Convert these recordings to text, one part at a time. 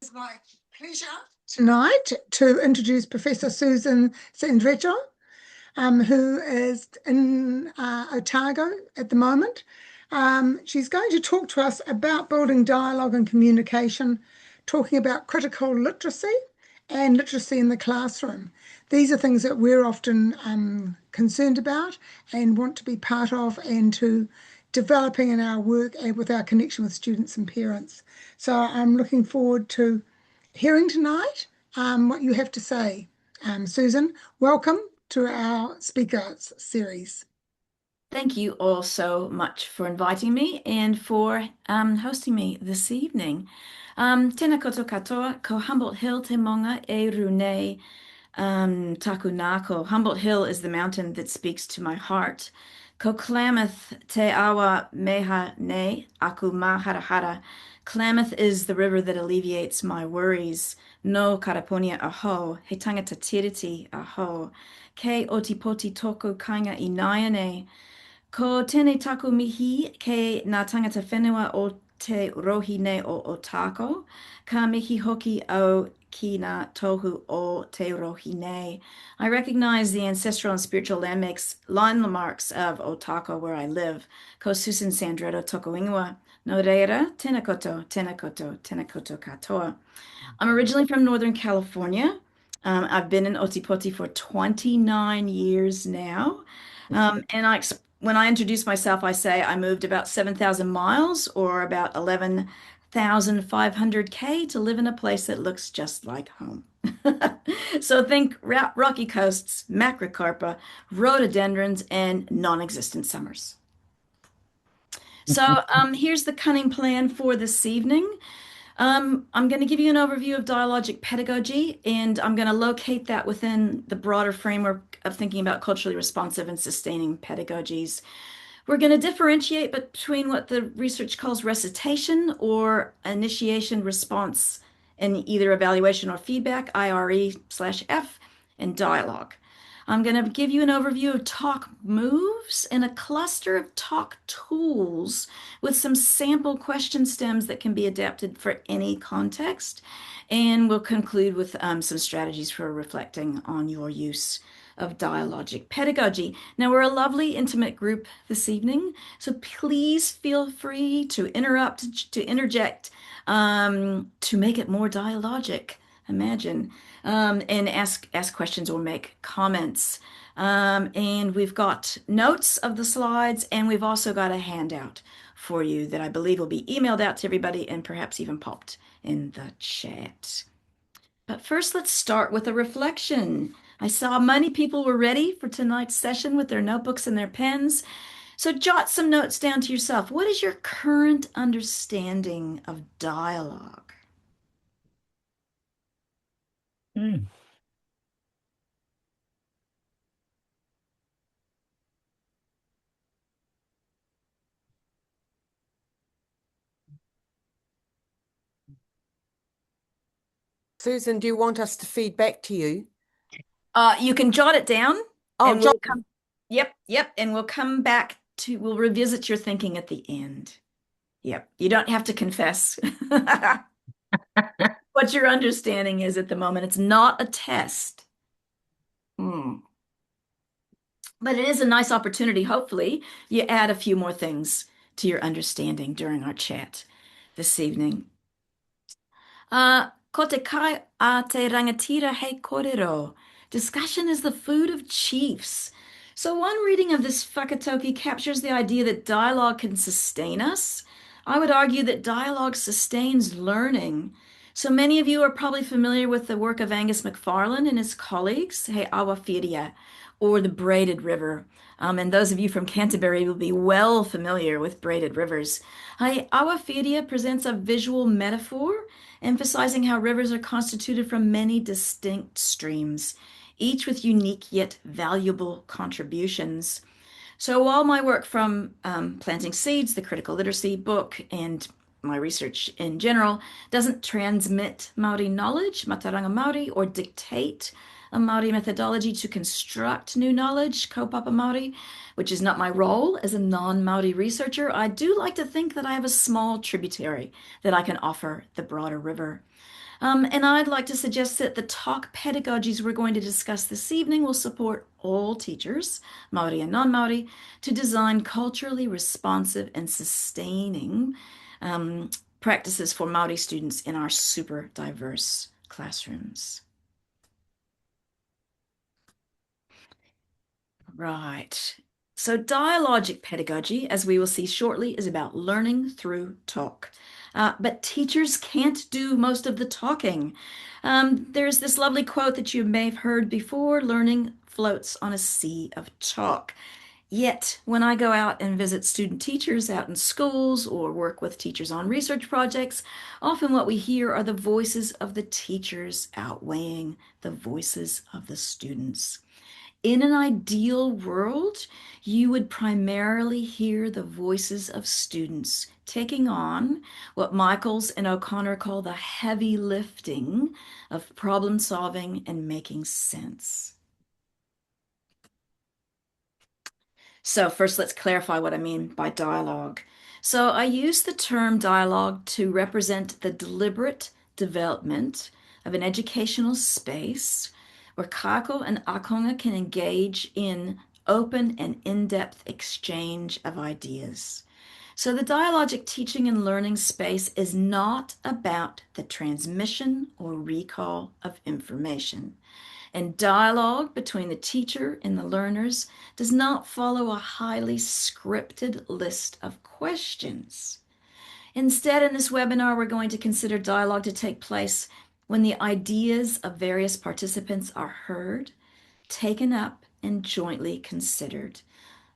is my pleasure tonight to introduce Professor Susan Sandretto, who is in Otago at the moment. She's going to talk to us about building dialogue and communication, talking about critical literacy and literacy in the classroom. These are things that we're often concerned about and want to be part of and to developing in our work and with our connection with students and parents. So I'm looking forward to hearing tonight what you have to say. Susan, welcome to our speakers series. Thank you all so much for inviting me and for hosting me this evening. Tēnā koutou katoa, ko Humboldt Hill te monga e rune taku nako. Humboldt Hill is the mountain that speaks to my heart. Ko Klamath te awa meha ne aku maharahara. Klamath is the river that alleviates my worries. No karaponia aho, he tangata tiriti aho. Ke otipoti toko kainga inaiane. Ko tēnei taku mihi ke ngā tangata whenua o te rohi nei o Otago, ka mihi hoki au ki ngā tohu o te rohi nei. I recognize the ancestral and spiritual landmarks of Otago where I live. Ko Susan Sandretto toko ingoa. No reira, tēnā koutou, tēnā koutou, tēnā koutou katoa. I'm originally from Northern California. I've been in Otipoti for 29 years now. When I introduce myself, I say I moved about 7,000 miles or about 11,500 K to live in a place that looks just like home. So think rocky coasts, macrocarpa, rhododendrons, and non-existent summers. So here's the cunning plan for this evening. I'm going to give you an overview of dialogic pedagogy, and I'm going to locate that within the broader framework of thinking about culturally responsive and sustaining pedagogies. We're going to differentiate between what the research calls recitation or initiation response in either evaluation or feedback, IRE/F, and dialogue. I'm going to give you an overview of talk moves and a cluster of talk tools with some sample question stems that can be adapted for any context. And we'll conclude with some strategies for reflecting on your use of dialogic pedagogy. Now, we're a lovely, intimate group this evening, so please feel free to interrupt, to interject, to make it more dialogic. Imagine. And ask questions or make comments. And we've got notes of the slides, and we've also got a handout for you that I believe will be emailed out to everybody and perhaps even popped in the chat. But first, let's start with a reflection. I saw many people were ready for tonight's session with their notebooks and their pens. So jot some notes down to yourself. What is your current understanding of dialogue? Susan, do you want us to feed back to you? You can jot it down. Oh, and we'll come, yep. And we'll come back we'll revisit your thinking at the end. Yep. You don't have to confess what your understanding is at the moment. It's not a test. But it is a nice opportunity. Hopefully, you add a few more things to your understanding during our chat this evening. Ko te kai a te rangatira hei kōrero. Discussion is the food of chiefs. So one reading of this whakatauki captures the idea that dialogue can sustain us. I would argue that dialogue sustains learning. So many of you are probably familiar with the work of Angus MacFarlane and his colleagues, He Awawhiria, or the Braided River. And those of you from Canterbury will be well familiar with braided rivers. He Awawhiria presents a visual metaphor emphasizing how rivers are constituted from many distinct streams, each with unique yet valuable contributions. So while my work from Planting Seeds, the critical literacy book, and my research in general doesn't transmit Māori knowledge, Mataranga Māori, or dictate a Māori methodology to construct new knowledge, kaupapa Māori, which is not my role as a non-Māori researcher, I do like to think that I have a small tributary that I can offer the broader river. And I'd like to suggest that the talk pedagogies we're going to discuss this evening will support all teachers, Māori and non-Māori, to design culturally responsive and sustaining practices for Māori students in our super diverse classrooms. Right. So dialogic pedagogy, as we will see shortly, is about learning through talk. But teachers can't do most of the talking. There's this lovely quote that you may have heard before, learning floats on a sea of talk. Yet, when I go out and visit student teachers out in schools or work with teachers on research projects, often what we hear are the voices of the teachers outweighing the voices of the students. In an ideal world, you would primarily hear the voices of students taking on what Michaels and O'Connor call the heavy lifting of problem solving and making sense. So first, let's clarify what I mean by dialogue. So I use the term dialogue to represent the deliberate development of an educational space where kako and akonga can engage in open and in-depth exchange of ideas. So the dialogic teaching and learning space is not about the transmission or recall of information. And dialogue between the teacher and the learners does not follow a highly scripted list of questions. Instead, in this webinar, we're going to consider dialogue to take place when the ideas of various participants are heard, taken up, and jointly considered.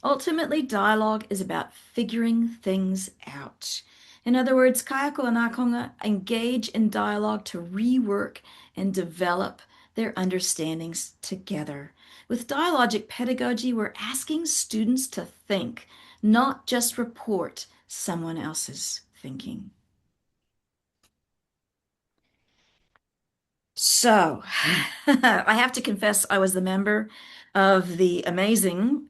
Ultimately, dialogue is about figuring things out. In other words, Kayako and Akonga engage in dialogue to rework and develop their understandings together. With dialogic pedagogy, we're asking students to think, not just report someone else's thinking. So, I have to confess, I was the member of the amazing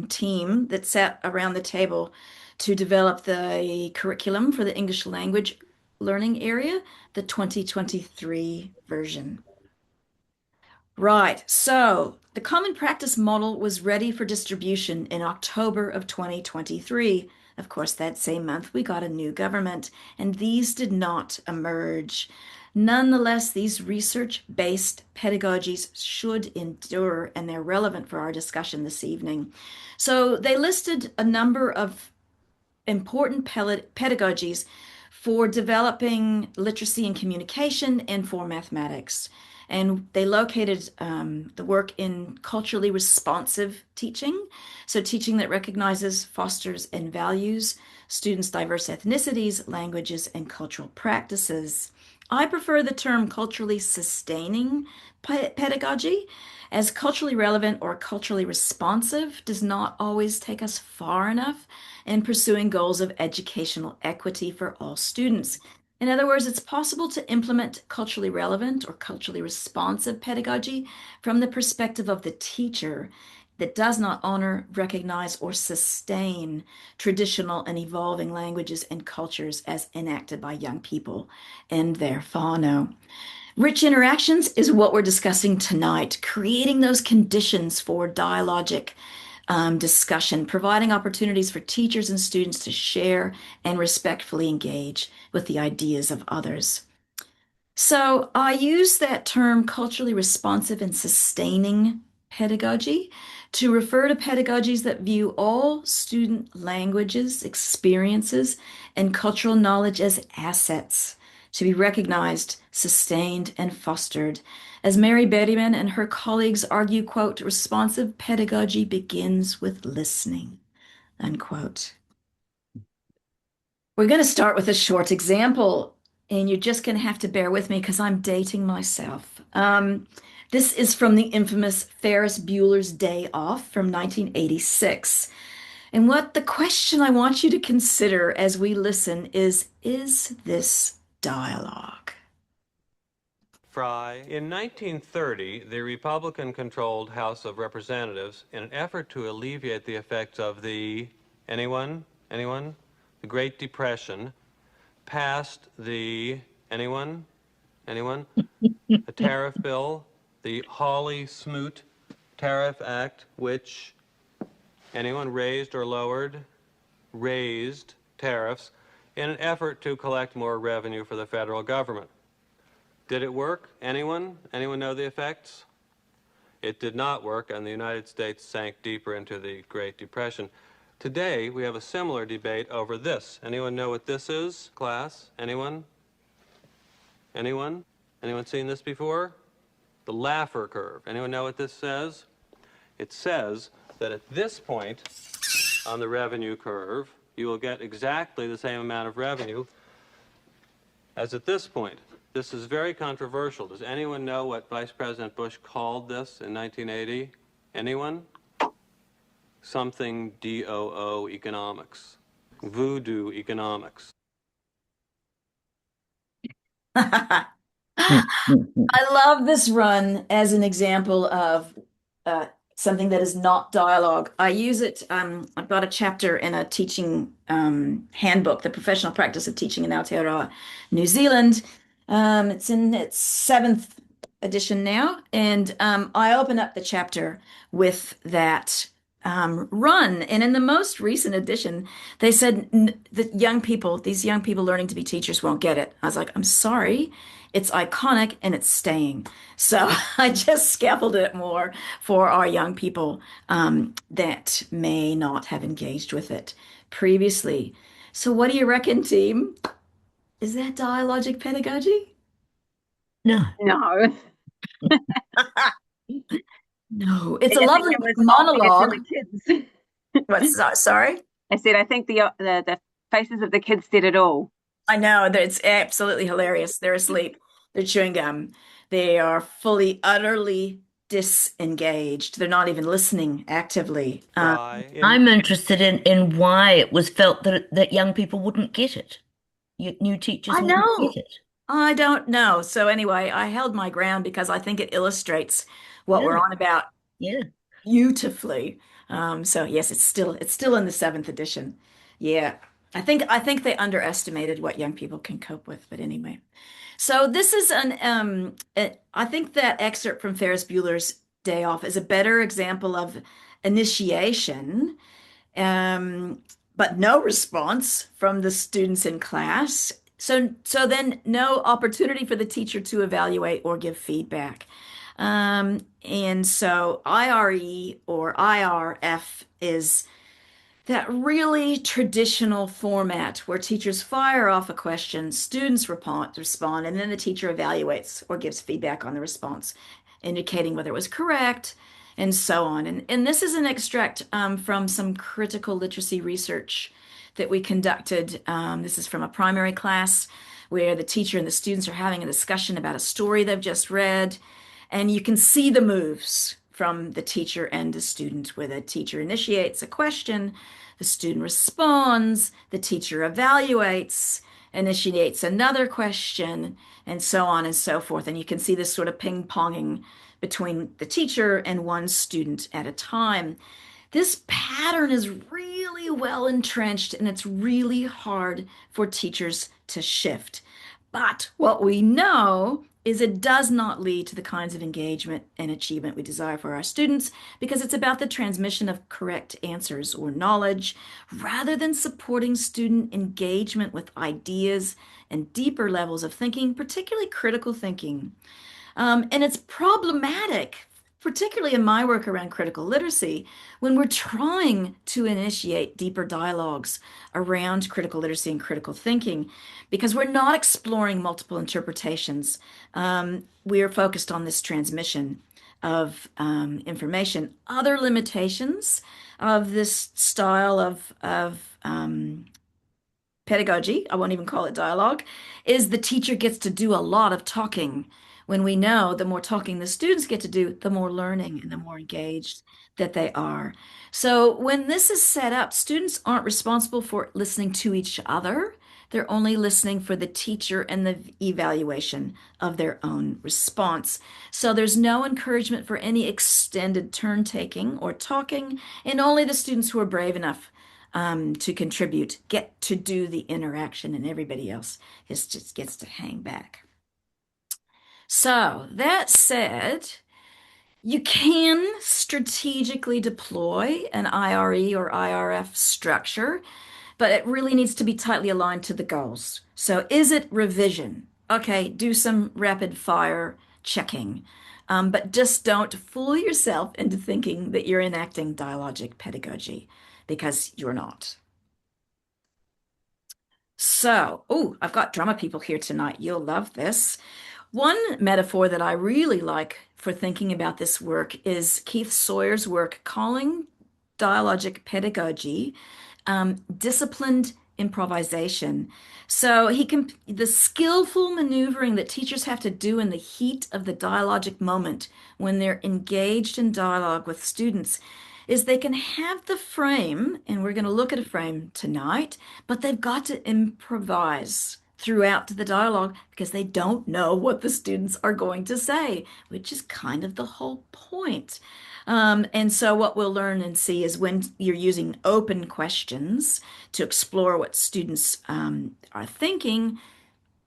team that sat around the table to develop the curriculum for the English language learning area, the 2023 version. Right, so the common practice model was ready for distribution in October of 2023. Of course, that same month we got a new government, and these did not emerge. Nonetheless, these research-based pedagogies should endure, and they're relevant for our discussion this evening. So they listed a number of important pedagogies for developing literacy and communication and for mathematics. And they located the work in culturally responsive teaching, so teaching that recognizes, fosters, and values students' diverse ethnicities, languages, and cultural practices. I prefer the term culturally sustaining pedagogy, as culturally relevant or culturally responsive does not always take us far enough in pursuing goals of educational equity for all students. In other words, it's possible to implement culturally relevant or culturally responsive pedagogy from the perspective of the teacher that does not honor, recognize, or sustain traditional and evolving languages and cultures as enacted by young people and their whānau. Rich interactions is what we're discussing tonight, creating those conditions for dialogic discussion, providing opportunities for teachers and students to share and respectfully engage with the ideas of others. So I use that term culturally responsive and sustaining pedagogy to refer to pedagogies that view all student languages, experiences, and cultural knowledge as assets to be recognized, sustained, and fostered. As Mary Berryman and her colleagues argue, quote, responsive pedagogy begins with listening, unquote. We're going to start with a short example, and you're just going to have to bear with me because I'm dating myself. This is from the infamous Ferris Bueller's Day Off from 1986. And what the question I want you to consider as we listen is this dialogue? Fry. In 1930, the Republican-controlled House of Representatives, in an effort to alleviate the effects of the, anyone? The Great Depression, passed the, anyone? Anyone? A tariff bill, the Hawley-Smoot Tariff Act, which anyone raised or lowered? Raised tariffs in an effort to collect more revenue for the federal government. Did it work? Anyone? Anyone know the effects? It did not work, and the United States sank deeper into the Great Depression. Today, we have a similar debate over this. Anyone know what this is, class? Anyone? Anyone? Anyone seen this before? The Laffer curve. Anyone know what this says? It says that at this point on the revenue curve, you will get exactly the same amount of revenue as at this point. This is very controversial. Does anyone know what Vice President Bush called this in 1980? Anyone? Something DOO economics. Voodoo economics. I love this run as an example of something that is not dialogue. I use it, I've got a chapter in a teaching handbook, The Professional Practice of Teaching in Aotearoa, New Zealand. It's in its 7th edition now, and I open up the chapter with that run. And in the most recent edition, they said that these young people learning to be teachers won't get it. I was like, I'm sorry. It's iconic and it's staying. So I just scaffolded it more for our young people that may not have engaged with it previously. So what do you reckon, team? Is that dialogic pedagogy? No. No. No, it's a I think lovely it was monologue. obvious to the kids. What's that? Sorry? I said, I think the faces of the kids said it all. I know that it's absolutely hilarious. They're asleep. They're chewing gum. They are fully, utterly disengaged. They're not even listening actively. I'm interested in why it was felt that young people wouldn't get it. New teachers I wouldn't know. get it. I don't know. So anyway, I held my ground because I think it illustrates what we're Yeah. on about Yeah. beautifully. So yes, it's still in the 7th edition. Yeah. I think they underestimated what young people can cope with, but anyway. So this is I think that excerpt from Ferris Bueller's Day Off is a better example of initiation, but no response from the students in class. So then no opportunity for the teacher to evaluate or give feedback. And so IRE or IRF is that really traditional format where teachers fire off a question, students respond, and then the teacher evaluates or gives feedback on the response, indicating whether it was correct, and so on. And this is an extract from some critical literacy research that we conducted. This is from a primary class where the teacher and the students are having a discussion about a story they've just read, and you can see the moves from the teacher and the student, where the teacher initiates a question, the student responds, the teacher evaluates, initiates another question, and so on and so forth. And you can see this sort of ping-ponging between the teacher and one student at a time. This pattern is really well entrenched, and it's really hard for teachers to shift. But what we know is it does not lead to the kinds of engagement and achievement we desire for our students, because it's about the transmission of correct answers or knowledge rather than supporting student engagement with ideas and deeper levels of thinking, particularly critical thinking. And it's problematic, particularly in my work around critical literacy, when we're trying to initiate deeper dialogues around critical literacy and critical thinking, because we're not exploring multiple interpretations. We are focused on this transmission of information. Other limitations of this style of pedagogy, I won't even call it dialogue, is the teacher gets to do a lot of talking, when we know the more talking the students get to do, the more learning and the more engaged that they are. So when this is set up, students aren't responsible for listening to each other. They're only listening for the teacher and the evaluation of their own response. So there's no encouragement for any extended turn taking or talking, and only the students who are brave enough to contribute get to do the interaction, and everybody else just gets to hang back. So that said, you can strategically deploy an IRE or IRF structure, but it really needs to be tightly aligned to the goals. So is it revision? Okay, do some rapid fire checking. But just don't fool yourself into thinking that you're enacting dialogic pedagogy because you're not. So, oh, I've got drama people here tonight. You'll love this. One metaphor that I really like for thinking about this work is Keith Sawyer's work calling dialogic pedagogy disciplined improvisation. So the skillful maneuvering that teachers have to do in the heat of the dialogic moment when they're engaged in dialogue with students is they can have the frame, and we're going to look at a frame tonight, but they've got to improvise throughout the dialogue because they don't know what the students are going to say, which is kind of the whole point. And so what we'll learn and see is when you're using open questions to explore what students are thinking,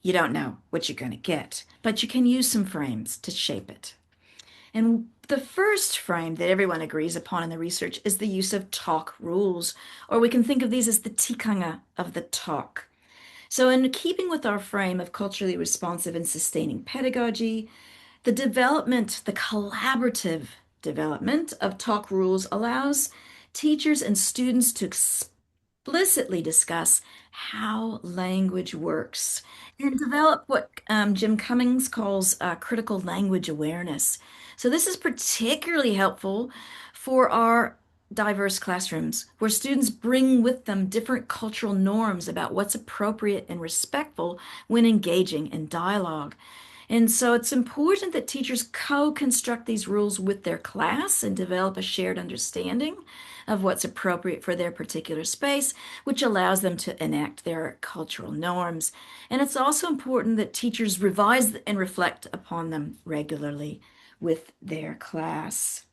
you don't know what you're going to get, but you can use some frames to shape it. And the first frame that everyone agrees upon in the research is the use of talk rules, or we can think of these as the tikanga of the talk. So in keeping with our frame of culturally responsive and sustaining pedagogy, the collaborative development of talk rules allows teachers and students to explicitly discuss how language works and develop what Jim Cummings calls critical language awareness. So this is particularly helpful for our diverse classrooms where students bring with them different cultural norms about what's appropriate and respectful when engaging in dialogue. And so it's important that teachers co-construct these rules with their class and develop a shared understanding of what's appropriate for their particular space, which allows them to enact their cultural norms. And it's also important that teachers revise and reflect upon them regularly with their class.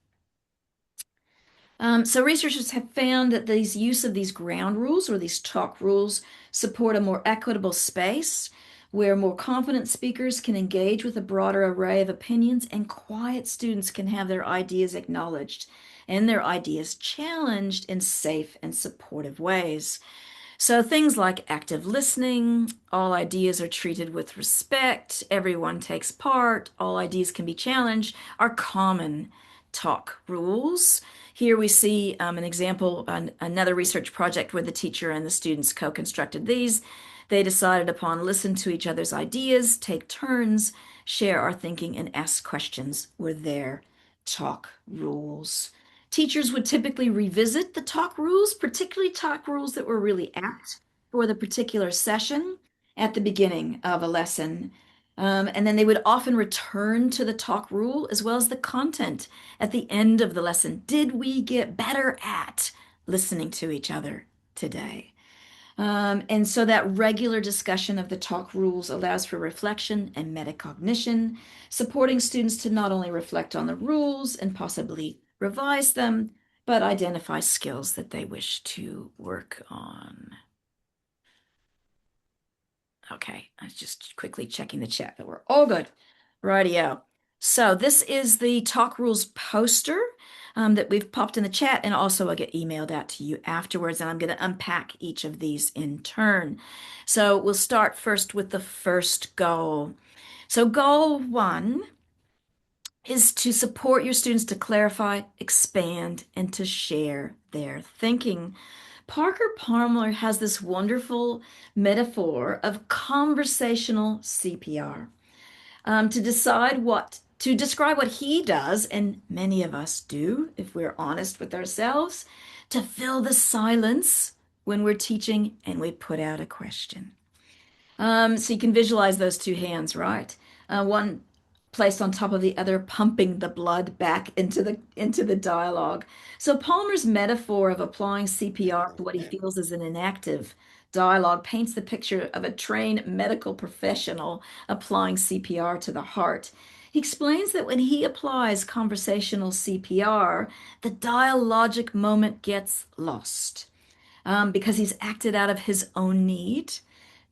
So researchers have found that these use of these ground rules or these talk rules support a more equitable space where more confident speakers can engage with a broader array of opinions and quiet students can have their ideas acknowledged and their ideas challenged in safe and supportive ways. So things like active listening, all ideas are treated with respect, everyone takes part, all ideas can be challenged, are common talk rules. Here we see an example, another research project where the teacher and the students co-constructed these. They decided upon listen to each other's ideas, take turns, share our thinking, and ask questions were their talk rules. Teachers would typically revisit the talk rules, particularly talk rules that were really apt for the particular session at the beginning of a lesson. And then they would often return to the talk rule as well as the content at the end of the lesson. Did we get better at listening to each other today? And so that regular discussion of the talk rules allows for reflection and metacognition, supporting students to not only reflect on the rules and possibly revise them, but identify skills that they wish to work on. Okay, I was just quickly checking the chat, but we're all good. Rightio. So this is the talk rules poster that we've popped in the chat, and also I'll get emailed out to you afterwards, and I'm going to unpack each of these in turn. So we'll start first with the first goal. So goal 1 is to support your students to clarify, expand, and to share their thinking. Parker Palmer has this wonderful metaphor of conversational CPR to describe what he does, and many of us do, if we're honest with ourselves, to fill the silence when we're teaching and we put out a question. So you can visualize those two hands, right? One placed on top of the other, pumping the blood back into the dialogue. So Palmer's metaphor of applying CPR to what he feels is an inactive dialogue paints the picture of a trained medical professional applying CPR to the heart. He explains that when he applies conversational CPR, the dialogic moment gets lost because he's acted out of his own need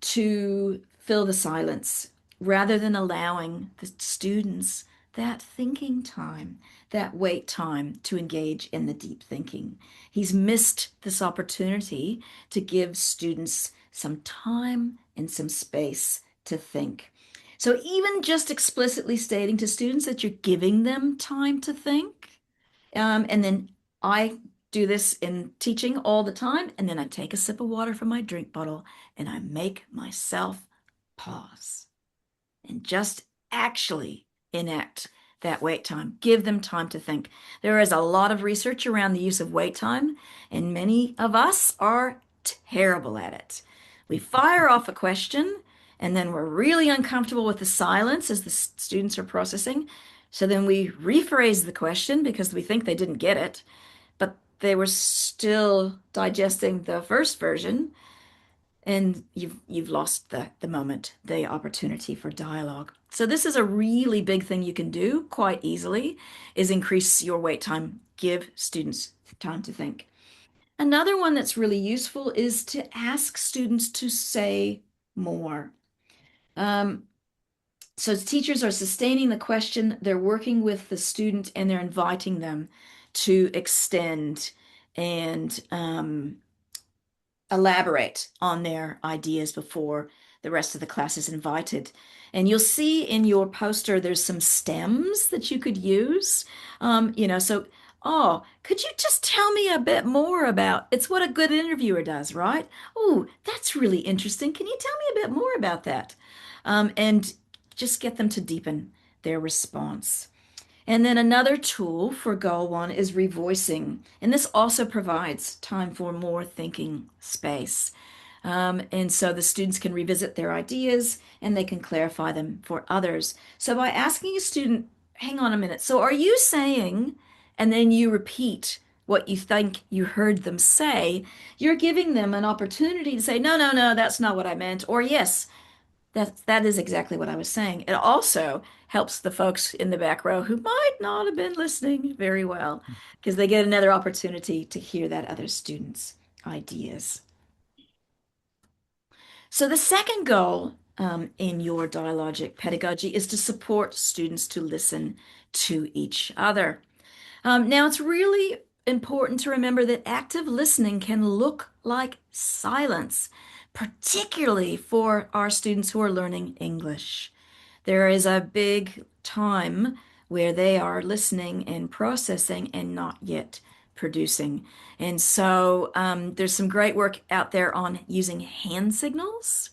to fill the silence rather than allowing the students that thinking time, that wait time to engage in the deep thinking. He's missed this opportunity to give students some time and some space to think. So even just explicitly stating to students that you're giving them time to think, and then I do this in teaching all the time, and then I take a sip of water from my drink bottle and I make myself pause and just actually enact that wait time. Give them time to think. There is a lot of research around the use of wait time, and many of us are terrible at it. We fire off a question, and then we're really uncomfortable with the silence as the students are processing. So then we rephrase the question because we think they didn't get it, but they were still digesting the first version, and you've lost the moment, the opportunity for dialogue. So this is a really big thing you can do quite easily, is increase your wait time, give students time to think. Another one that's really useful is to ask students to say more. So teachers are sustaining the question, they're working with the student, and they're inviting them to extend and elaborate on their ideas before the rest of the class is invited. And you'll see in your poster, there's some stems that you could use. So, oh, could you just tell me a bit more about, it's what a good interviewer does, right? Oh, that's really interesting. Can you tell me a bit more about that? And just get them to deepen their response. And then another tool for goal one is revoicing. And this also provides time for more thinking space. And so the students can revisit their ideas and they can clarify them for others. So by asking a student, hang on a minute, so are you saying, and then you repeat what you think you heard them say, you're giving them an opportunity to say, no, no, no, that's not what I meant, or yes, that is exactly what I was saying. It also helps the folks in the back row who might not have been listening very well, because they get another opportunity to hear that other student's ideas. So the second goal in your dialogic pedagogy is to support students to listen to each other. Now, it's really important to remember that active listening can look like silence, particularly for our students who are learning English. There is a big time where they are listening and processing and not yet producing. And so there's some great work out there on using hand signals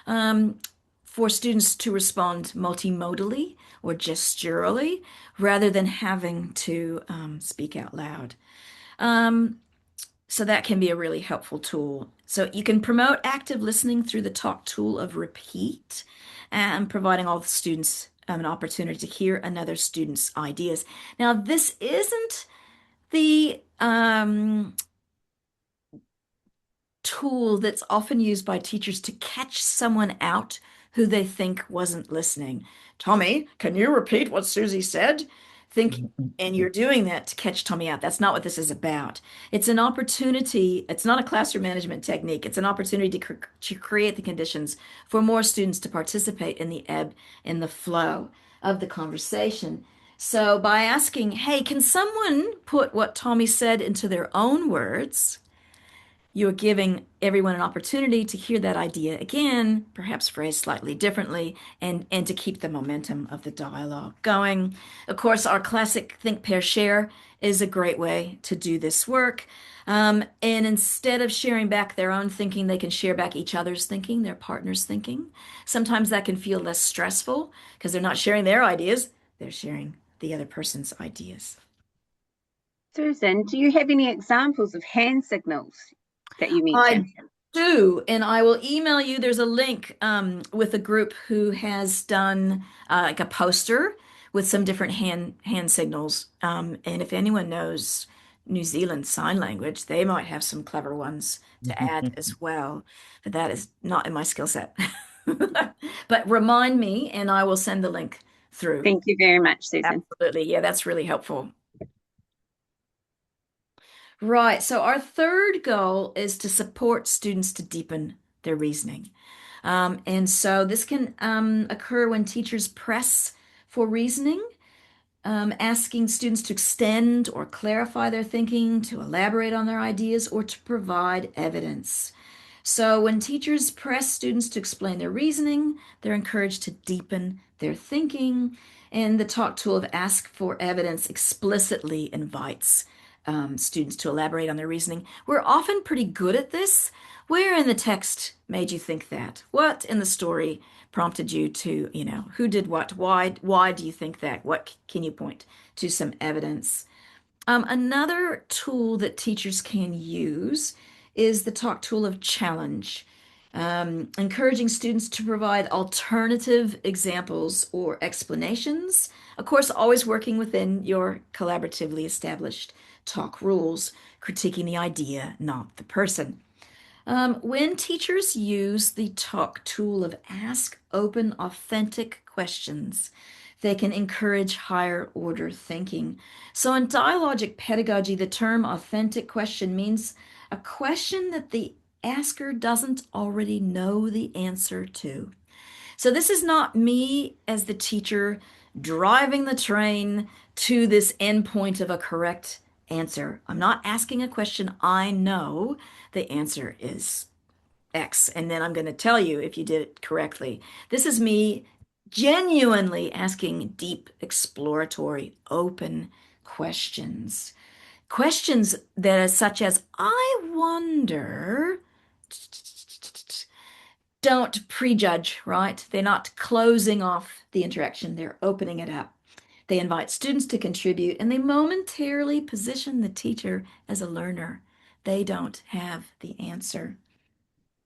for students to respond multimodally or gesturally rather than having to speak out loud. So that can be a really helpful tool. So you can promote active listening through the talk tool of repeat and providing all the students an opportunity to hear another student's ideas. Now, this isn't the tool that's often used by teachers to catch someone out who they think wasn't listening. Tommy, can you repeat what Susie said? And you're doing that to catch Tommy out. That's not what this is about. It's an opportunity. It's not a classroom management technique. It's an opportunity to create the conditions for more students to participate in the ebb and the flow of the conversation. So by asking, hey, can someone put what Tommy said into their own words? You're giving everyone an opportunity to hear that idea again, perhaps phrased slightly differently, and to keep the momentum of the dialogue going. Of course, our classic Think, Pair, Share is a great way to do this work. And instead of sharing back their own thinking, they can share back each other's thinking, their partner's thinking. Sometimes that can feel less stressful because they're not sharing their ideas, they're sharing the other person's ideas. Susan, do you have any examples of hand signals that you mentioned? I do, and I will email you. There's a link with a group who has done like a poster with some different hand signals. And if anyone knows New Zealand Sign Language, they might have some clever ones to add as well. But that is not in my skill set. But remind me, and I will send the link through. Thank you very much, Susan. Absolutely. Yeah, that's really helpful. Right. So our third goal is to support students to deepen their reasoning. And so this can occur when teachers press for reasoning, asking students to extend or clarify their thinking, to elaborate on their ideas, or to provide evidence. So when teachers press students to explain their reasoning, they're encouraged to deepen their thinking. And the talk tool of Ask for Evidence explicitly invites students to elaborate on their reasoning. We're often pretty good at this. Where in the text made you think that? What in the story prompted you to, who did what? Why do you think that? What can you point to some evidence? Another tool that teachers can use is the talk tool of challenge, encouraging students to provide alternative examples or explanations. Of course, always working within your collaboratively established talk rules, critiquing the idea, not the person. When teachers use the talk tool of ask open, authentic questions, they can encourage higher order thinking. So in dialogic pedagogy, the term authentic question means a question that the asker doesn't already know the answer to. So this is not me as the teacher driving the train to this endpoint of a correct answer. I'm not asking a question I know the answer is X, and then I'm going to tell you if you did it correctly. This is me genuinely asking deep, exploratory, open questions. Questions that are such as, I wonder, don't prejudge, right? They're not closing off the interaction, they're opening it up. They invite students to contribute, and they momentarily position the teacher as a learner. They don't have the answer.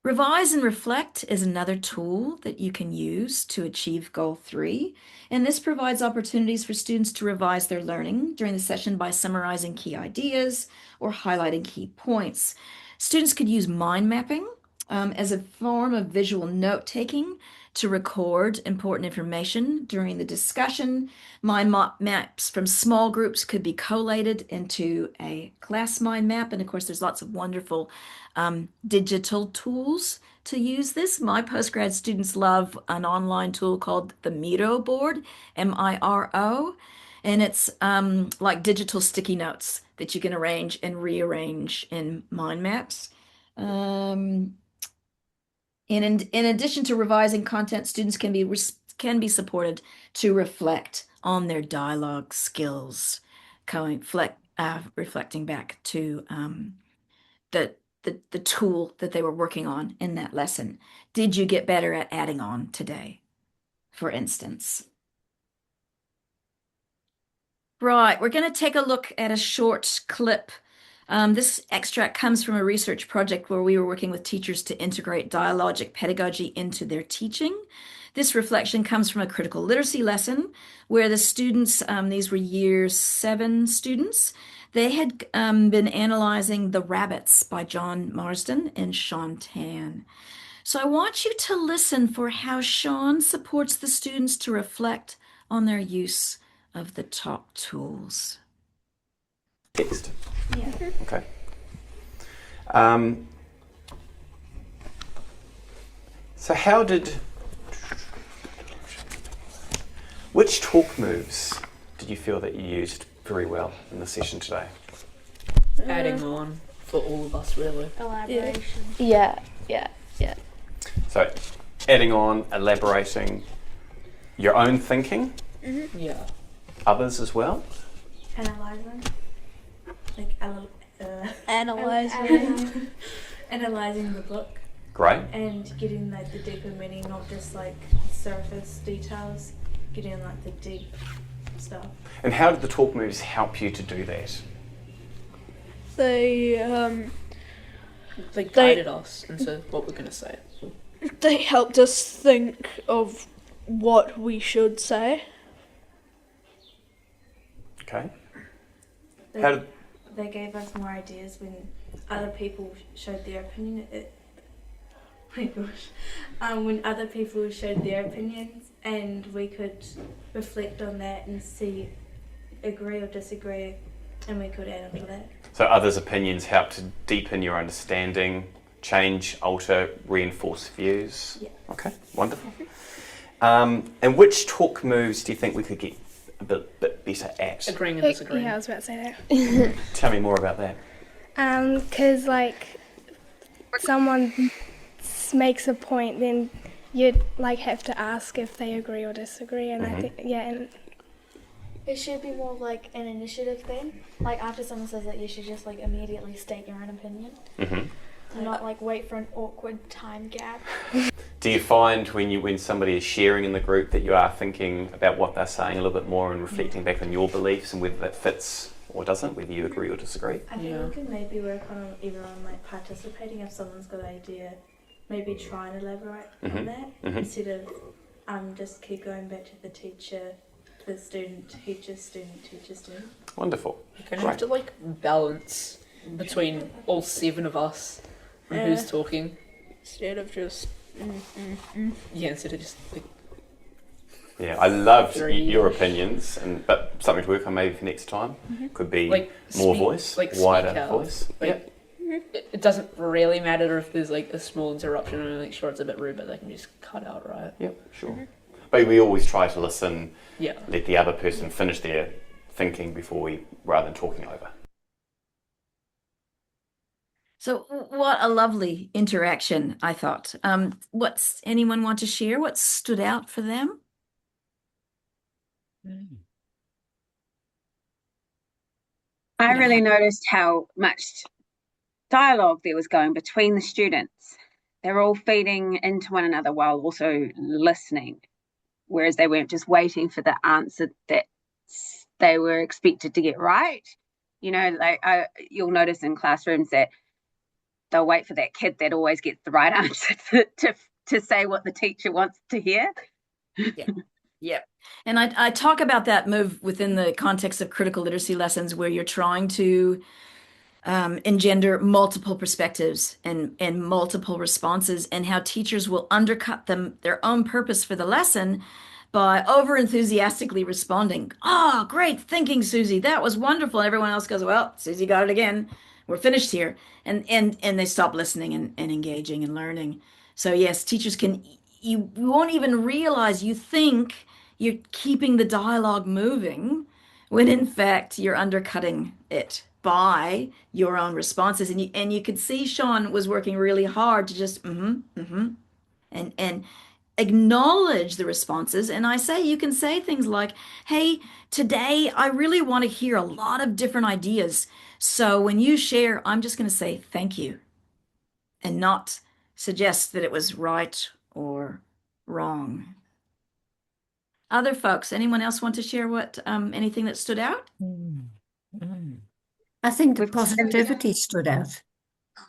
Revise and reflect is another tool that you can use to achieve goal 3. And this provides opportunities for students to revise their learning during the session by summarizing key ideas or highlighting key points. Students could use mind mapping as a form of visual note-taking to record important information during the discussion. Mind maps from small groups could be collated into a class mind map. And of course, there's lots of wonderful digital tools to use this. My postgrad students love an online tool called the Miro board, M-I-R-O. And it's like digital sticky notes that you can arrange and rearrange in mind maps. And in addition to revising content, students can be supported to reflect on their dialogue skills, reflecting back to the tool that they were working on in that lesson. Did you get better at adding on today, for instance? Right, we're going to take a look at a short clip. This extract comes from a research project where we were working with teachers to integrate dialogic pedagogy into their teaching. This reflection comes from a critical literacy lesson where the students, these were year 7 students, they had been analyzing The Rabbits by John Marsden and Sean Tan. So I want you to listen for how Sean supports the students to reflect on their use of the talk tools. Text. Yeah. Okay. So which talk moves did you feel that you used very well in the session today? Adding on for all of us, really. Elaboration. Yeah. So, adding on, elaborating, your own thinking, Yeah. others as well. Analyzing. Like Analyzing. analyzing the book Great. and getting like the deeper meaning, not just like surface details. Getting like the deep stuff. And how did the talk moves help you to do that? They Guided us into what we're going to say. they helped us think of what we should say. Okay. They, How did, they gave us more ideas when other people showed their opinion. My gosh. When other people showed their opinions, and we could reflect on that and see, agree or disagree, and we could add on to that. so others' opinions help to deepen your understanding change, alter, reinforce views? Yeah. Okay, wonderful. And which talk moves do you think we could get a bit better at? Agreeing and disagreeing. Yeah, I was about to say that. Tell me more about that. Because like someone makes a point, then you'd like have to ask if they agree or disagree, and I think and It should be more like an initiative thing. Like after someone says that, you should just like immediately state your own opinion. Not like wait for an awkward time gap. Do you find when somebody is sharing in the group that you are thinking about what they're saying a little bit more and reflecting back on your beliefs and whether that fits or doesn't, whether you agree or disagree? I think we can maybe work on either on like participating if someone's got an idea, maybe try and elaborate on that instead of just keep going back to the teacher, the student, teacher, student, teacher, student. Wonderful. You're going to have to like balance between all 7 of us and who's talking. Instead of just. Yeah, instead of just like. Yeah, I loved Three. your opinions, but something to work on maybe for next time. Could be Like more speak- voice, like speak wider out. voice. Like, it doesn't really matter if there's like a small interruption and like sure it's a bit rude, but they can just cut out, right? Yep, sure. But we always try to listen, Yeah. let the other person finish their thinking rather than talking over. So what a lovely interaction, I thought. What's anyone want to share? What stood out for them? I really noticed how much dialogue there was going between the students. They're all feeding into one another while also listening, whereas they weren't just waiting for the answer that they were expected to get right. You know, like you'll notice in classrooms that they'll wait for that kid that always gets the right answer to say what the teacher wants to hear. Yeah. And I talk about that move within the context of critical literacy lessons where you're trying to engender multiple perspectives and multiple responses, and how teachers will undercut their own purpose for the lesson by over enthusiastically responding. Oh, great thinking, Susie. That was wonderful. And everyone else goes, well, Susie got it again. We're finished here. And they stop listening and engaging and learning. So yes, teachers you won't even realize you think you're keeping the dialogue moving when in fact you're undercutting it by your own responses. And you could see Sean was working really hard to just and acknowledge the responses. And I say, you can say things like, hey, today I really want to hear a lot of different ideas. So when you share, I'm just going to say thank you and not suggest that it was right or wrong. Other folks, anyone else want to share anything that stood out? I think the positivity stood out.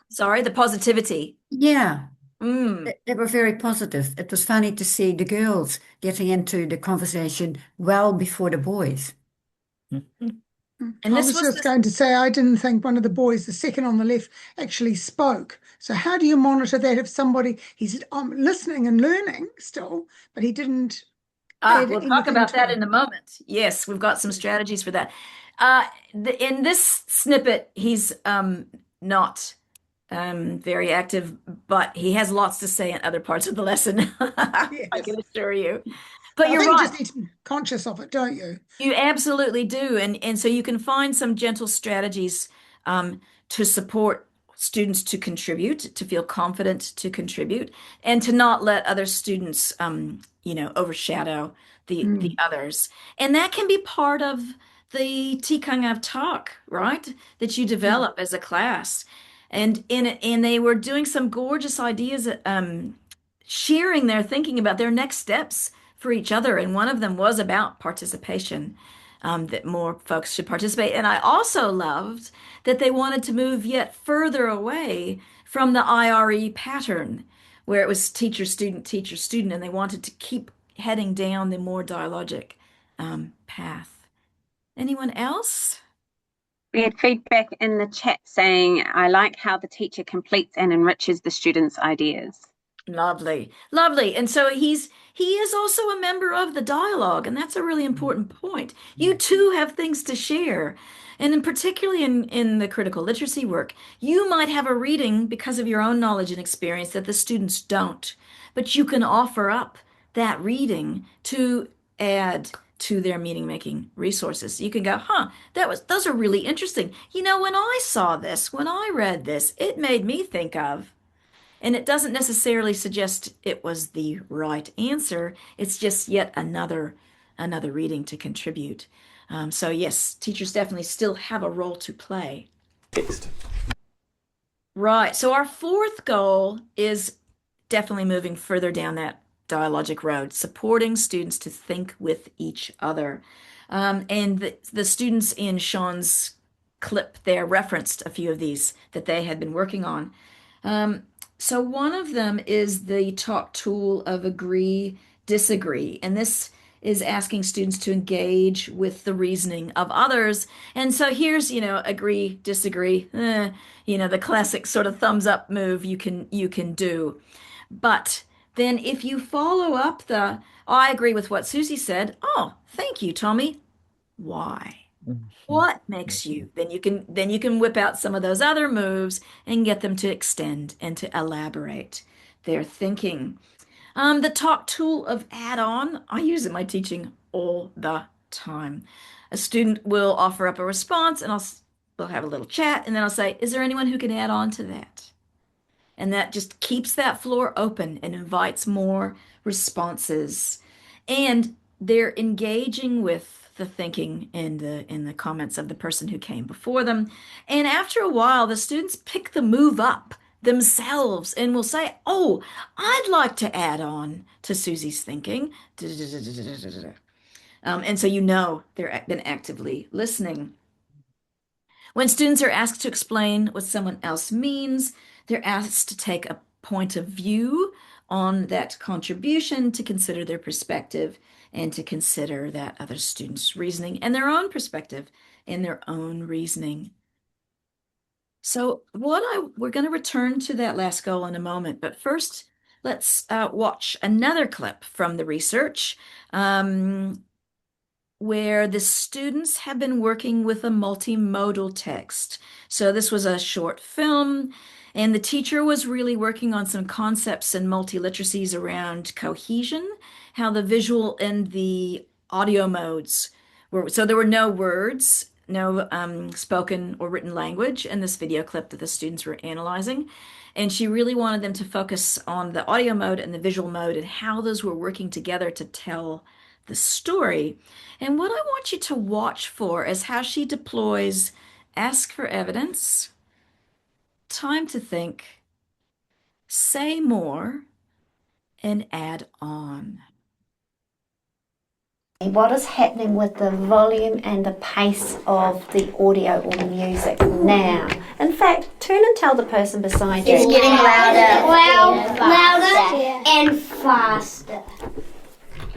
Sorry, the positivity. Yeah. They were very positive. It was funny to see the girls getting into the conversation well before the boys. And I was just going to say, I didn't think one of the boys, the second on the left, actually spoke. So how do you monitor that if he's listening and learning still, but he didn't? We'll talk about that in a moment. Yes, we've got some strategies for that. In this snippet, he's not very active, but he has lots to say in other parts of the lesson. Yes. I can assure you. But you're right. You just need to be conscious of it, don't you? You absolutely do. And so you can find some gentle strategies to support students to contribute, to feel confident to contribute, and to not let other students, overshadow the others. And that can be part of the tikang of talk, right? That you develop as a class. And they were doing some gorgeous ideas, sharing their thinking about their next steps for each other. And one of them was about participation, that more folks should participate. And I also loved that they wanted to move yet further away from the IRE pattern, where it was teacher, student, and they wanted to keep heading down the more dialogic path. Anyone else? We had feedback in the chat saying, I like how the teacher completes and enriches the students' ideas. Lovely, lovely. And so he is also a member of the dialogue, and that's a really important point. You too have things to share. And then particularly in the critical literacy work, you might have a reading because of your own knowledge and experience that the students don't, but you can offer up that reading to add to their meaning making resources. You can go, huh, those are really interesting. You know, when I saw this, when I read this, it made me think of, and it doesn't necessarily suggest it was the right answer. It's just yet another reading to contribute. So yes, teachers definitely still have a role to play. Text. Right. So our fourth goal is definitely moving further down that dialogic road, supporting students to think with each other. And the students in Sean's clip there referenced a few of these that they had been working on. So one of them is the talk tool of agree, disagree. And this is asking students to engage with the reasoning of others. And so here's, agree, disagree, the classic sort of thumbs up move you can do. But then if you follow up I agree with what Susie said. Oh, thank you, Tommy. Why? What makes you? Then you can whip out some of those other moves and get them to extend and to elaborate their thinking. The talk tool of add-on, I use it in my teaching all the time. A student will offer up a response and we'll have a little chat and then I'll say, is there anyone who can add on to that? And that just keeps that floor open and invites more responses. And they're engaging with the thinking in the comments of the person who came before them. And after a while, the students pick the move up themselves and will say, oh, I'd like to add on to Susie's thinking. And so they're been actively listening. When students are asked to explain what someone else means, they're asked to take a point of view on that contribution, to consider their perspective, and to consider that other student's reasoning and their own perspective and their own reasoning. So we're going to return to that last goal in a moment, but first let's watch another clip from the research where the students have been working with a multimodal text. So this was a short film, and the teacher was really working on some concepts and multiliteracies around cohesion, how the visual and the audio modes were. So there were no words, no spoken or written language in this video clip that the students were analyzing. And she really wanted them to focus on the audio mode and the visual mode and how those were working together to tell the story. And what I want you to watch for is how she deploys ask for evidence, time to think, say more, and add on. What is happening with the volume and the pace of the audio or the music now? In fact, turn and tell the person beside you. It's getting louder and faster.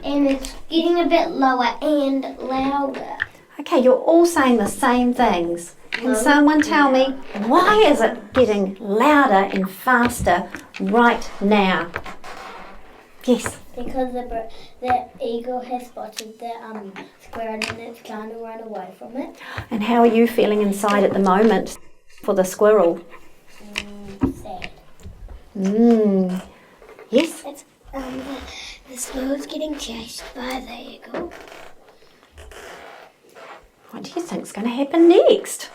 And it's getting a bit lower and louder. Okay, you're all saying the same things. Can someone tell me, why is it getting louder and faster right now? Yes. Because the eagle has spotted the squirrel and it's trying to run away from it. And how are you feeling inside at the moment for the squirrel? Sad. Yes? It's, the squirrel's getting chased by the eagle. What do you think's going to happen next?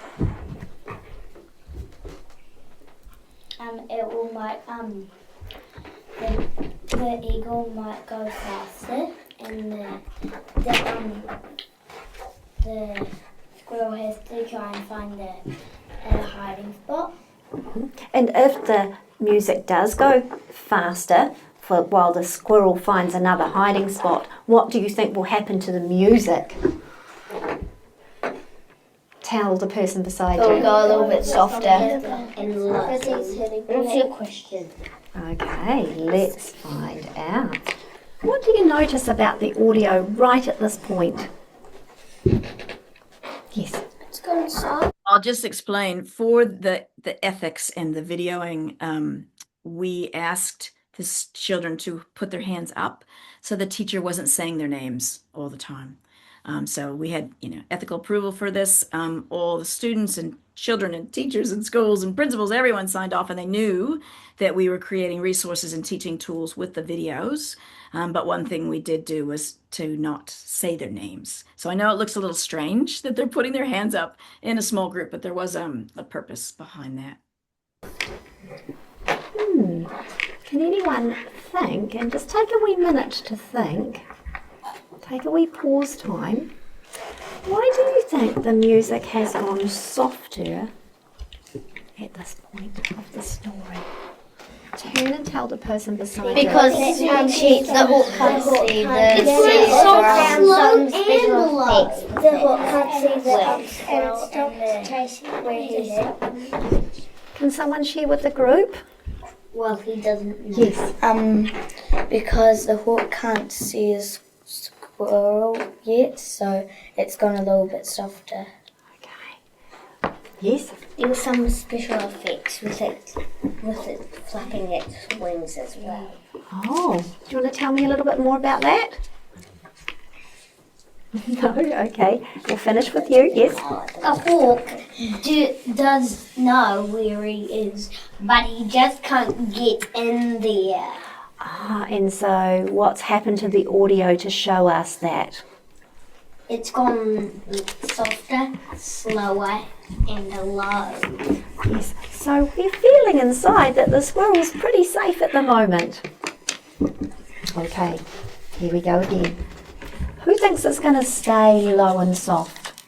The eagle might go faster, and the squirrel has to try and find a hiding spot. And if the music does go faster, while the squirrel finds another hiding spot, what do you think will happen to the music? Tell the person beside you. It'll go a little bit softer and lower. What's your question? Okay, let's find out. What do you notice about the audio right at this point? Yes. It's going soft. I'll just explain. For the ethics and the videoing, we asked the children to put their hands up so the teacher wasn't saying their names all the time. So we had, ethical approval for this. All the students and children and teachers and schools and principals, everyone signed off, and they knew that we were creating resources and teaching tools with the videos. But one thing we did do was to not say their names. So I know it looks a little strange that they're putting their hands up in a small group, but there was a purpose behind that. Can anyone think, and just take a wee minute to think, take a wee pause time. Why do you think the music has gone softer at this point of the story? Turn and tell the person beside you. Because the hook can't see the slow and low. The hook can't see the ups and stops chasing where he's at. Can someone share with the group? Well, he doesn't know. Yes. Because the hawk can't see a squirrel yet, so it's gone a little bit softer. Yes. There were some special effects with it flapping its wings as well. Oh, do you want to tell me a little bit more about that? No, okay. We'll finish with you, yes. A hawk does know where he is, but he just can't get in there. And so what's happened to the audio to show us that? It's gone softer, slower, and low. Yes, so we're feeling inside that the squirrel's pretty safe at the moment. Okay, here we go again. Who thinks it's going to stay low and soft?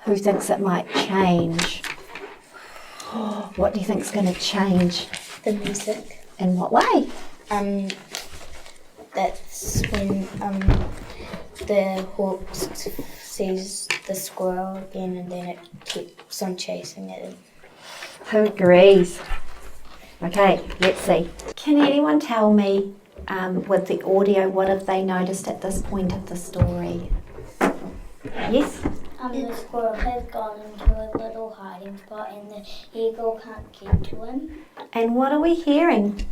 Who thinks it might change? What do you think's going to change? The music. In what way? That's when the hawk sees the squirrel again, and then it keeps on chasing it. Who agrees? Okay, let's see. Can anyone tell me, with the audio, what have they noticed at this point of the story? Yes? The squirrel has gone into a little hiding spot, and the eagle can't get to him. And what are we hearing?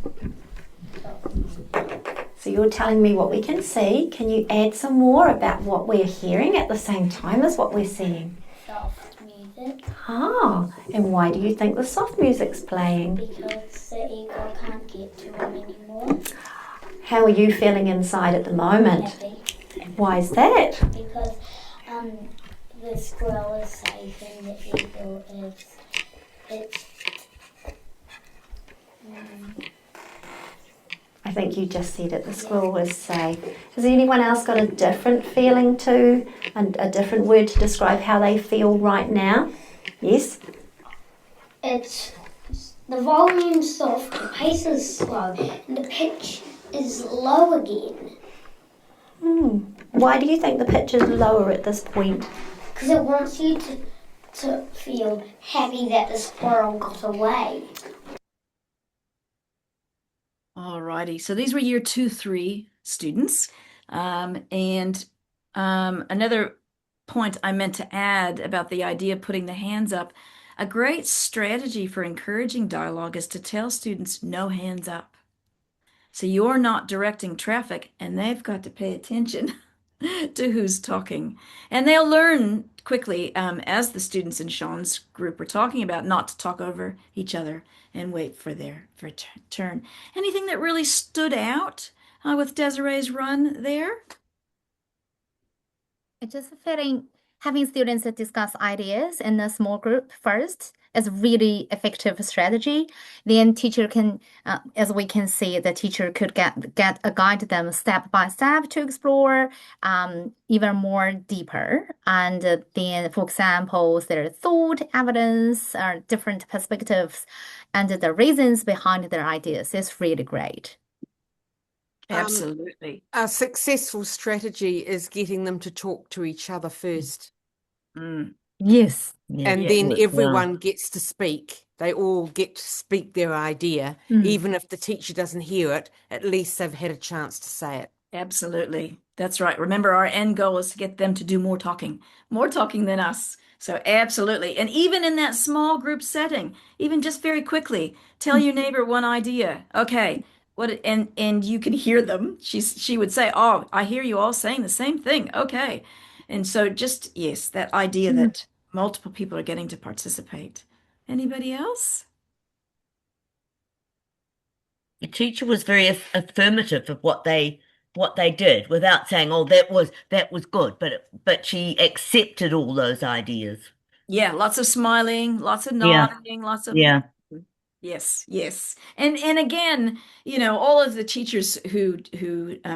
So you're telling me what we can see. Can you add some more about what we're hearing at the same time as what we're seeing? Soft music. And why do you think the soft music's playing? Because the eagle can't get to him anymore. How are you feeling inside at the moment? Happy. Why is that? Because the squirrel is safe and the eagle is. I think you just said it, the squirrel was safe. Has anyone else got a different feeling too, and a different word to describe how they feel right now? Yes? It's the volume's soft, the pace is slow, and the pitch is low again. Why do you think the pitch is lower at this point? Because it wants you to feel happy that the squirrel got away. Alrighty, so these were year 2-3 students. And another point I meant to add about the idea of putting the hands up, a great strategy for encouraging dialogue is to tell students no hands up. So you're not directing traffic, and they've got to pay attention to who's talking. And they'll learn quickly, as the students in Sean's group were talking about, not to talk over each other and wait for their turn. Anything that really stood out with Desiree's run there? It's just feeling having students discuss ideas in a small group first is really effective strategy. Then teacher can, as we can see, the teacher could guide them step by step to explore even more deeper. And then, for example, their thought, evidence, or different perspectives, and the reasons behind their ideas is really great. Absolutely. A successful strategy is getting them to talk to each other first. Yes. And then everyone gets to speak. They all get to speak their idea. Even if the teacher doesn't hear it, at least they've had a chance to say it. Absolutely. That's right. Remember, our end goal is to get them to do more talking than us. So absolutely. And even in that small group setting, even just very quickly, tell your neighbor one idea. Okay, and you can hear them. She would say, "Oh, I hear you all saying the same thing." Okay. And so just yes, that idea that multiple people are getting to participate. Anybody else? The teacher was very affirmative of what they did without saying, "Oh, that was good," but she accepted all those ideas. Yeah, lots of smiling, lots of Yeah, nodding, lots of yeah. yes, yes. And again, all of the teachers who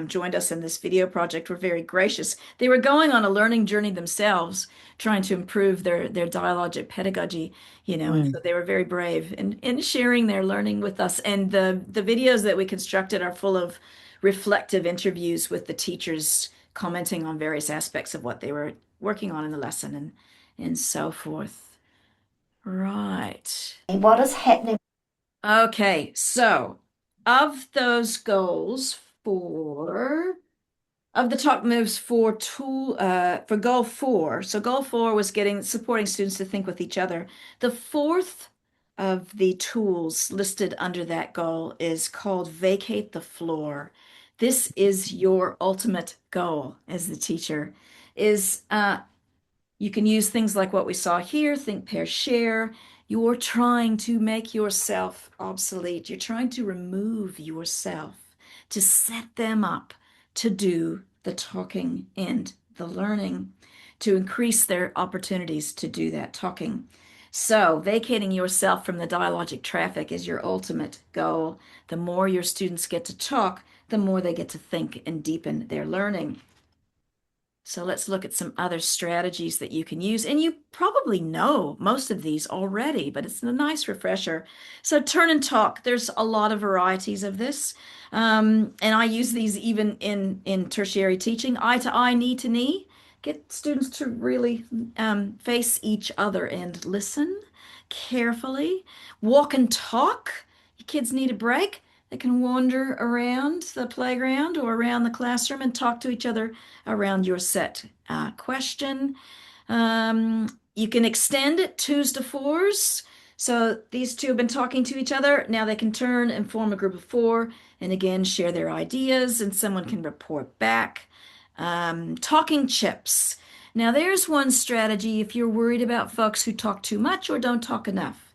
joined us in this video project were very gracious. They were going on a learning journey themselves, trying to improve their dialogic pedagogy, and so they were very brave in sharing their learning with us. And the videos that we constructed are full of reflective interviews with the teachers commenting on various aspects of what they were working on in the lesson and so forth. Right. What is happening? Okay, so of those goals of the top moves for goal 4. So goal 4 was supporting students to think with each other. The fourth of the tools listed under that goal is called vacate the floor. This is your ultimate goal as the teacher is you can use things like what we saw here, think, pair, share. You're trying to make yourself obsolete. You're trying to remove yourself to set them up to do the talking and the learning, to increase their opportunities to do that talking. So, vacating yourself from the dialogic traffic is your ultimate goal. The more your students get to talk, the more they get to think and deepen their learning. So let's look at some other strategies that you can use. And you probably know most of these already, but it's a nice refresher. So turn and talk. There's a lot of varieties of this. And I use these even in tertiary teaching, eye to eye, knee to knee. Get students to really face each other and listen carefully. Walk and talk. Your kids need a break. They can wander around the playground or around the classroom and talk to each other around your set question. You can extend it twos to fours. So these two have been talking to each other. Now they can turn and form a group of 4 and again share their ideas and someone can report back. Talking chips. Now there's one strategy if you're worried about folks who talk too much or don't talk enough.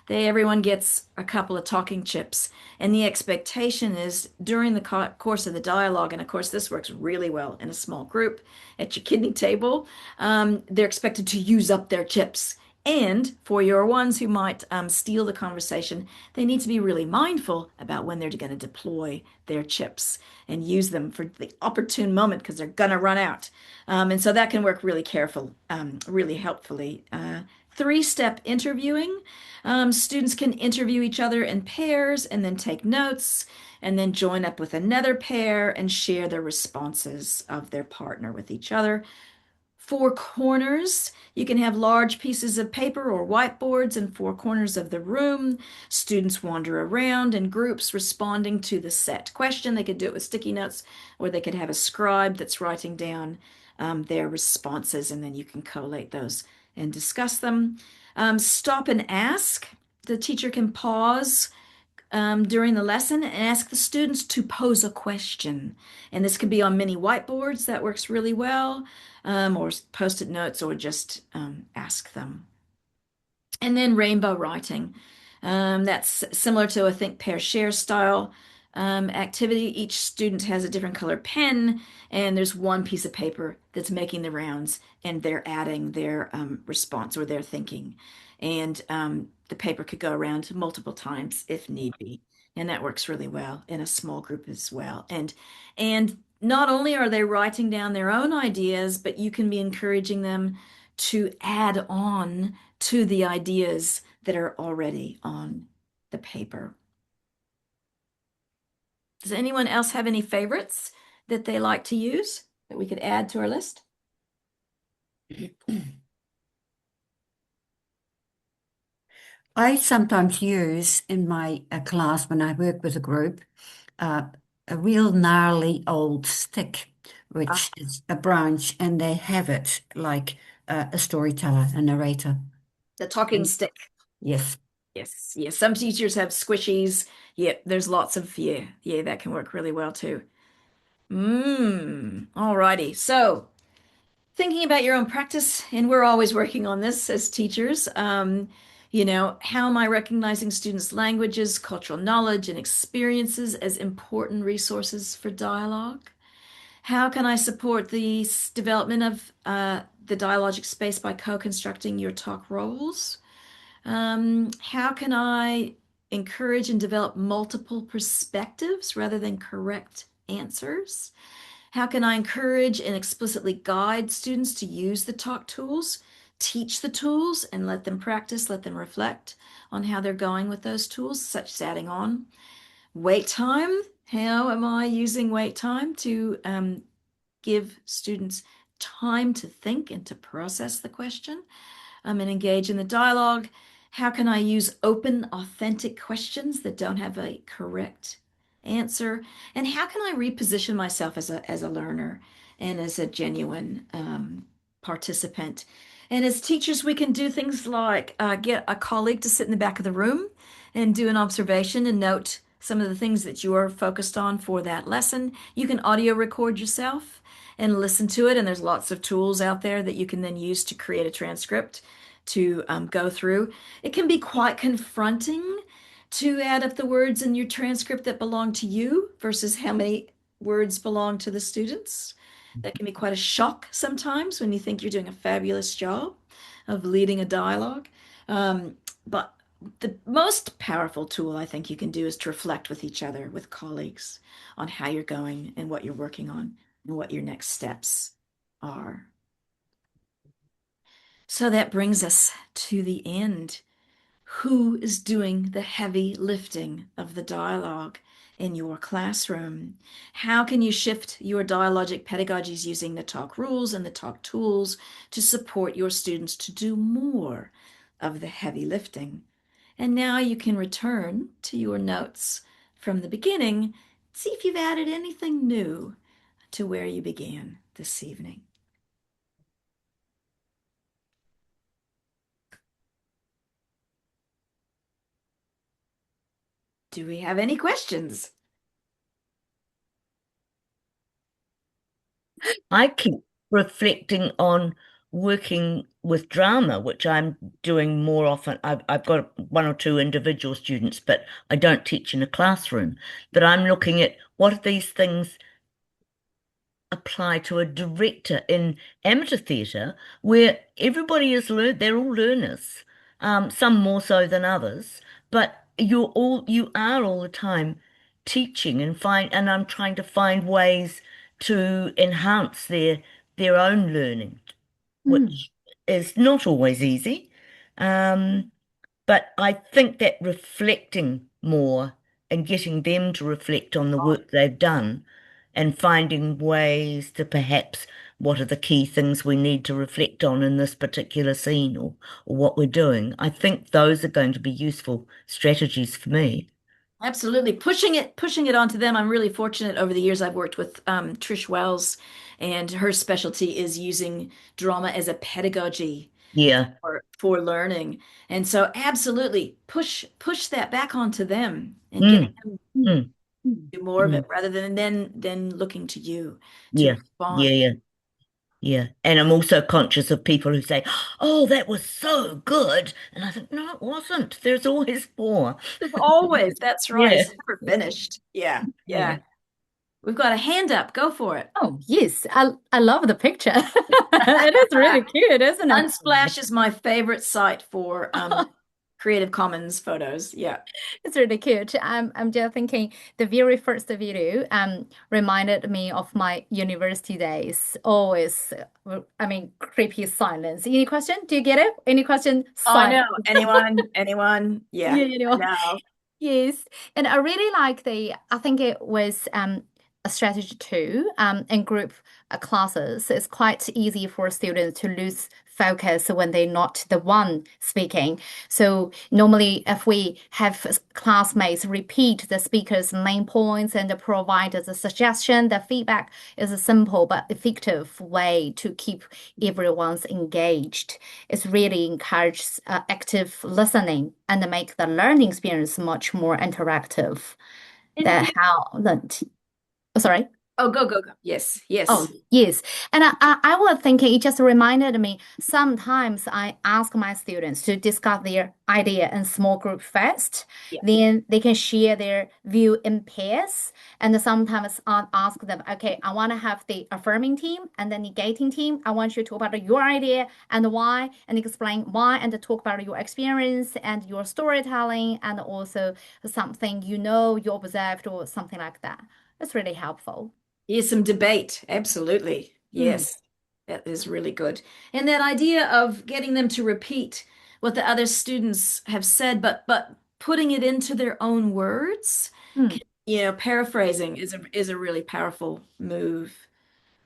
Everyone gets a couple of talking chips. And the expectation is during the course of the dialogue, and of course, this works really well in a small group at your kidney table, they're expected to use up their chips. And for your ones who might steal the conversation, they need to be really mindful about when they're going to deploy their chips and use them for the opportune moment because they're going to run out. And so that can work really really helpfully. 3-step interviewing. Students can interview each other in pairs and then take notes and then join up with another pair and share their responses of their partner with each other. 4 corners. You can have large pieces of paper or whiteboards in 4 corners of the room. Students wander around in groups responding to the set question. They could do it with sticky notes or they could have a scribe that's writing down their responses and then you can collate those and discuss them. Stop and ask. The teacher can pause during the lesson and ask the students to pose a question. And this can be on mini whiteboards. That works really well. Or post-it notes or just ask them. And then rainbow writing. That's similar to a think, pair, share style activity. Each student has a different color pen, and there's one piece of paper that's making the rounds, and they're adding their response or their thinking. And the paper could go around multiple times if need be. And that works really well in a small group as well. And not only are they writing down their own ideas, but you can be encouraging them to add on to the ideas that are already on the paper. Does anyone else have any favorites that they like to use that we could add to our list? I sometimes use in my class when I work with a group a real gnarly old stick, which is a branch, and they have it like a storyteller, a narrator. The talking stick. Yes. Yes, yes. Some teachers have squishies. Yeah, there's lots of, yeah, that can work really well too. All righty. So thinking about your own practice, and we're always working on this as teachers. How am I recognizing students' languages, cultural knowledge, and experiences as important resources for dialogue? How can I support the development of the dialogic space by co-constructing your talk roles? How can I encourage and develop multiple perspectives rather than correct answers? How can I encourage and explicitly guide students to use the talk tools, teach the tools, and let them practice, let them reflect on how they're going with those tools, such as adding on wait time? How am I using wait time to give students time to think and to process the question and engage in the dialogue? How can I use open, authentic questions that don't have a correct answer? And how can I reposition myself as a learner and as a genuine participant? And as teachers, we can do things like get a colleague to sit in the back of the room and do an observation and note some of the things that you are focused on for that lesson. You can audio record yourself and listen to it. And there's lots of tools out there that you can then use to create a transcript to go through. It can be quite confronting to add up the words in your transcript that belong to you versus how many words belong to the students. That can be quite a shock sometimes when you think you're doing a fabulous job of leading a dialogue. But the most powerful tool I think you can do is to reflect with each other, with colleagues, on how you're going and what you're working on and what your next steps are. So that brings us to the end. Who is doing the heavy lifting of the dialogue in your classroom? How can you shift your dialogic pedagogies using the talk rules and the talk tools to support your students to do more of the heavy lifting? And now you can return to your notes from the beginning, see if you've added anything new to where you began this evening. Do we have any questions? I keep reflecting on working with drama, which I'm doing more often. I've got one or two individual students, but I don't teach in a classroom. But I'm looking at what are these things apply to a director in amateur theatre where everybody is they're all learners, some more so than others, but you are all the time teaching and I'm trying to find ways to enhance their own learning, which is not always easy. But I think that reflecting more and getting them to reflect on the work they've done and finding ways to perhaps what are the key things we need to reflect on in this particular scene or what we're doing. I think those are going to be useful strategies for me. Absolutely. Pushing it onto them. I'm really fortunate over the years I've worked with Trish Wells, and her specialty is using drama as a pedagogy Yeah. for learning. And so absolutely push that back onto them and getting them to do more of it rather than looking to you to Yeah. respond. Yeah. And I'm also conscious of people who say, oh, that was so good. And I think, no, it wasn't. There's always more. Always. That's right. Yeah. It's never finished. Yeah. Yeah. We've got a hand up. Go for it. Oh, yes. I love the picture. It is really cute, isn't it? Unsplash is my favorite site for Creative Commons photos. Yeah. It's really cute. I'm just thinking the very first video reminded me of my university days. Always, creepy silence. Any question? Do you get it? Any question? Oh, no. Silence. Anyone? Yeah. Yeah, No. Yes. And I really like I think it was strategy too. In group classes, it's quite easy for students to lose focus when they're not the one speaking. So normally, if we have classmates repeat the speaker's main points and provide the suggestion, the feedback is a simple but effective way to keep everyone's engaged. It's really encourages active listening and make the learning experience much more interactive. Sorry. Oh, go. Yes. Oh, yes. And I was thinking, it just reminded me, sometimes I ask my students to discuss their idea in small group first. Yeah. Then they can share their view in pairs. And sometimes I ask them, okay, I want to have the affirming team and the negating team. I want you to talk about your idea and why, and explain why, and talk about your experience and your storytelling, and also something you observed or something like that. It's really helpful. Yes, some debate. Absolutely. Yes, that is really good. And that idea of getting them to repeat what the other students have said, but putting it into their own words, paraphrasing is a really powerful move.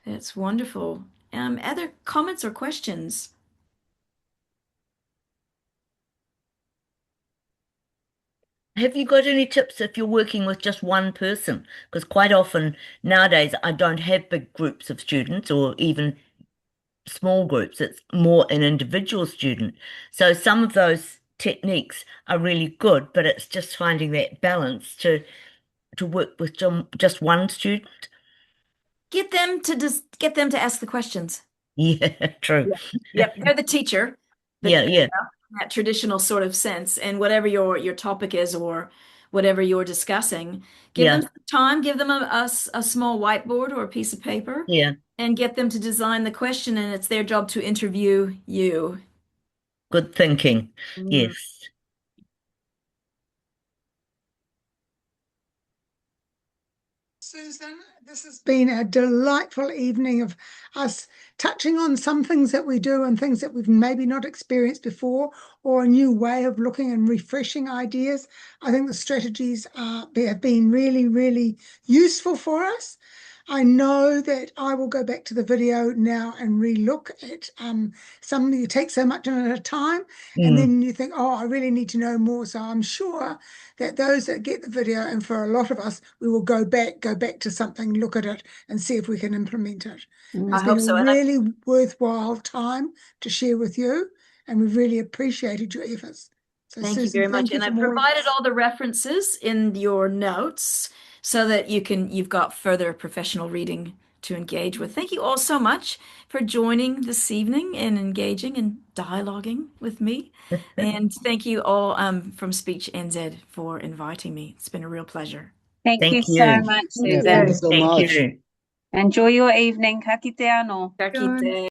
That's wonderful. Other comments or questions? Have you got any tips if you're working with just one person? Because quite often nowadays I don't have big groups of students or even small groups. It's more an individual student. So some of those techniques are really good, but it's just finding that balance to work with just one student. Get them to ask the questions. Yeah, true. Yep, they're the teacher. Yeah. That traditional sort of sense, and whatever your topic is or whatever you're discussing, give them some time, give them a small whiteboard or a piece of paper, and get them to design the question, and it's their job to interview you. Good thinking. Yes. Susan, this has been a delightful evening of us touching on some things that we do and things that we've maybe not experienced before, or a new way of looking and refreshing ideas. I think the strategies have been really, really useful for us. I know that I will go back to the video now and re-look at some. You take so much at a time, and then you think, oh, I really need to know more. So I'm sure that those that get the video, and for a lot of us, we will go back to something, look at it, and see if we can implement it. It's been a really worthwhile time to share with you, and we've really appreciated your efforts. So Thank you very much. And I provided all the references in your notes so that you've got further professional reading to engage with. Thank you all so much for joining this evening and engaging and dialoguing with me. And thank you all from Speech NZ for inviting me. It's been a real pleasure. Thank you so much, Susan. Thank you. Enjoy your evening. Ka kite anō. Ka kite.